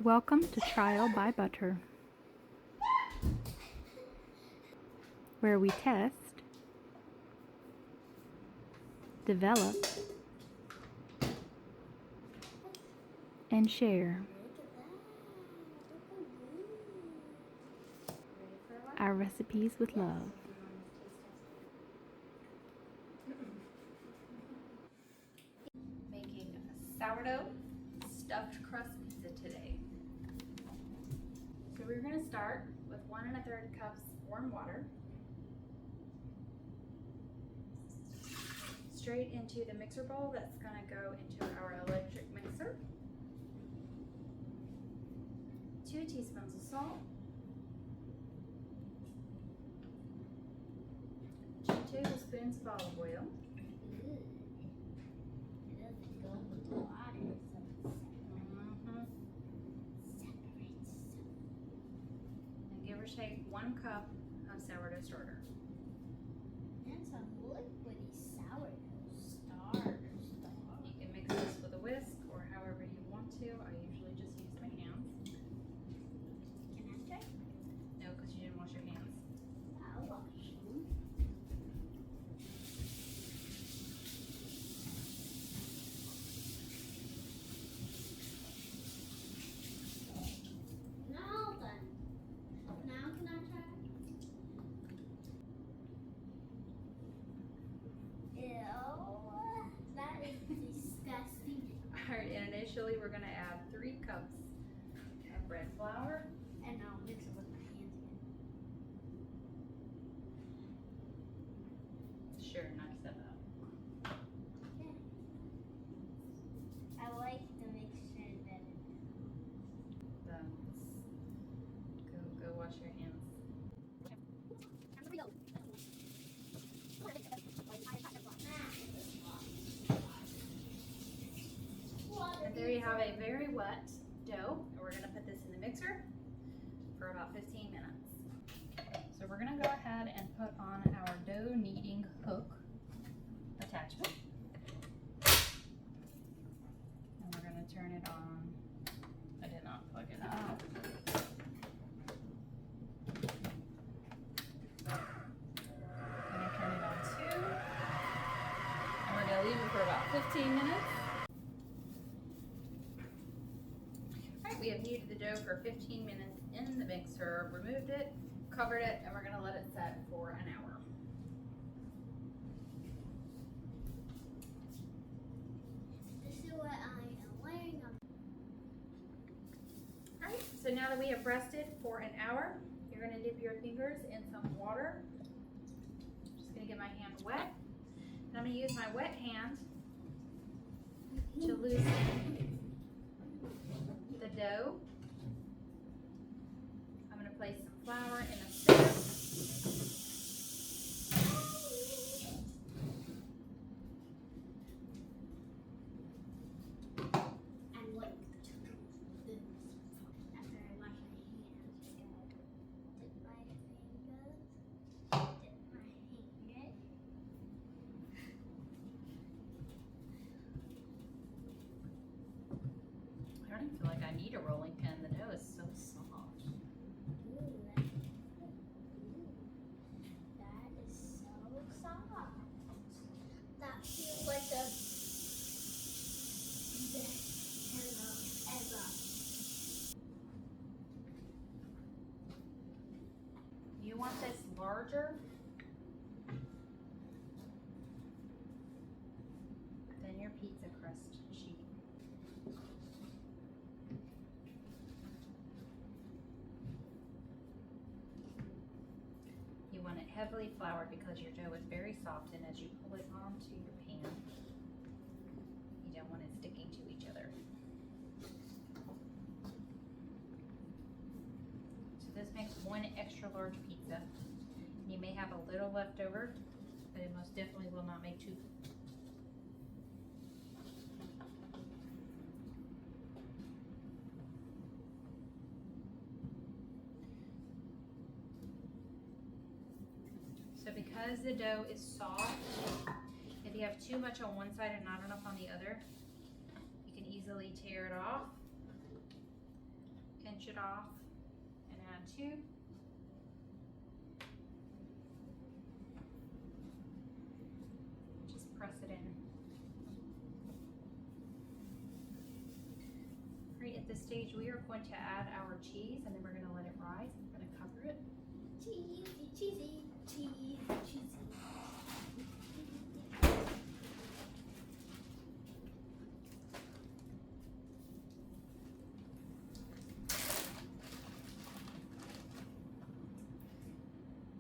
Welcome to Trial by Butter, where we test, develop, and share our recipes with love. Making a sourdough stuffed crust pizza today. So we're going to start with 1 1/3 cups warm water straight into the mixer bowl that's going to go into our electric mixer. 2 teaspoons of salt, 2 tablespoons of olive oil, and give or take 1 cup of sourdough starter. That's a liquidy sourdough starter. You can mix this with a whisk or however you want to. I usually just use my hands. Can I try? No, because you didn't wash your hands. I'll wash them. Now then. Now can I try? Ew. That is disgusting. Alright, and initially we're going to add 3 cups of bread flour. And I'll mix it with my hands again. Sure, nice setup. I like the mixture better. Go wash your hands. And there you have a very wet dough. And we're going to put this in the mixer for about 15 minutes. So we're going to go ahead and put on our dough kneading hook attachment. And we're going to turn it on. I did not plug it up. I'm going to turn it on too. And we're going to leave it for about 15 minutes. Alright, we have kneaded the dough for 15 minutes in the mixer, removed it, covered it, and we're going to let it set for an hour. This is what I am wearing on. Alright, so now that we have rested for an hour, you're going to dip your fingers in some water. Just going to get my hand wet. And I'm going to use my wet hand to loosen the dough. I'm going to place some flour in the center. And like this. After I wash my hands, dip my fingers. I don't even feel like I need a rolling pin. The dough is so soft. That is so soft. That feels like the best ever. You want this larger than your pizza crust sheet. You want it heavily floured because your dough is very soft, and as you pull it onto your pan, you don't want it sticking to each other. So this makes 1 extra large pizza. You may have a little left over, but it most definitely will not make 2. So because the dough is soft, if you have too much on one side and not enough on the other, you can easily tear it off. pinch it off and add 2. Just press it in. Right at this stage, we are going to add our cheese, and then we're going to let it rise. We're going to cover it. Cheesy, cheesy, cheesy, cheesy.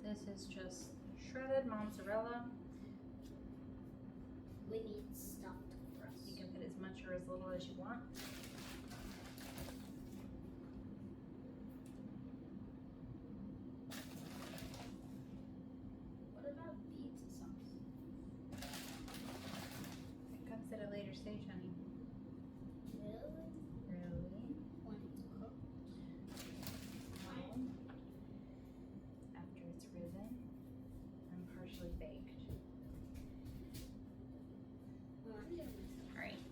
This is just shredded mozzarella. We need stuffed crust. You can put as much or as little as you want. What about pizza sauce? It comes at a later stage, honey. Really? Really? When it's cooked? No. After it's risen and partially baked. Alright.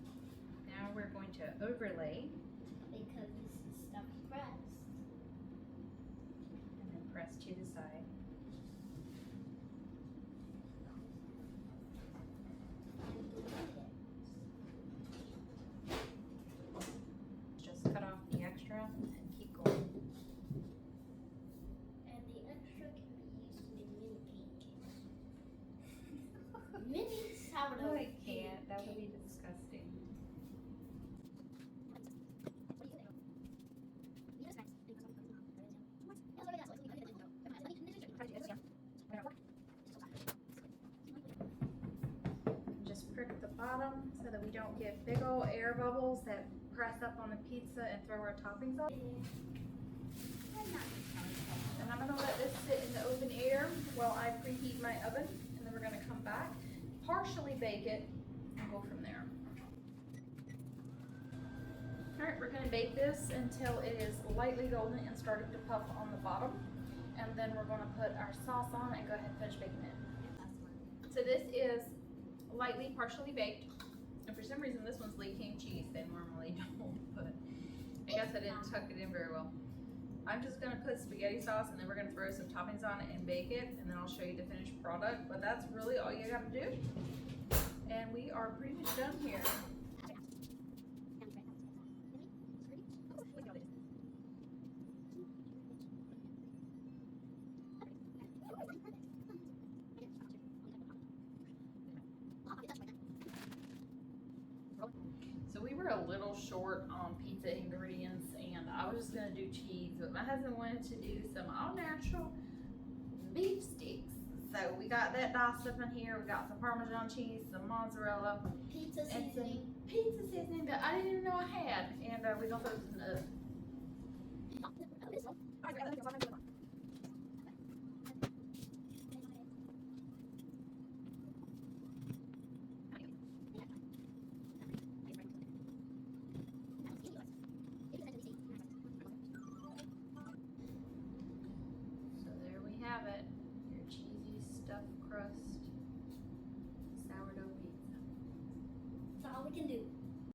Now we're going to overlay Because this is stuffed crust. and then press to the side. Just cut off the extra and keep going. And the extra can be used to make mini pancakes. Mini sourdough. No, I can't. That would be disgusting. Just prick the bottom so that we don't get big old air bubbles that press up on the pizza and throw our toppings off. And I'm gonna let this sit in the open air while I preheat my oven, and then we're gonna come back, partially bake it, and go from there. All right, we're gonna bake this until it is lightly golden and starting to puff on the bottom, and then we're gonna put our sauce on and go ahead and finish baking it. So this is lightly partially baked, and for some reason this one's leaking cheese. They normally don't, but I guess I didn't tuck it in very well. I'm just gonna put spaghetti sauce, and then we're gonna throw some toppings on it and bake it, and then I'll show you the finished product. But that's really all you gotta do. And we are pretty much done here. So we were a little short on pizza ingredients, and I was just gonna do cheese, but my husband wanted to do some all natural beef sticks. So we got that diced up in here. We got some Parmesan cheese, some mozzarella, Pizza and some seasoning. pizza seasoning that I didn't even know I had. And we're gonna throw this in the oven. So there we have it, your cheesy stuffed crust sourdough pizza. That's all we can do.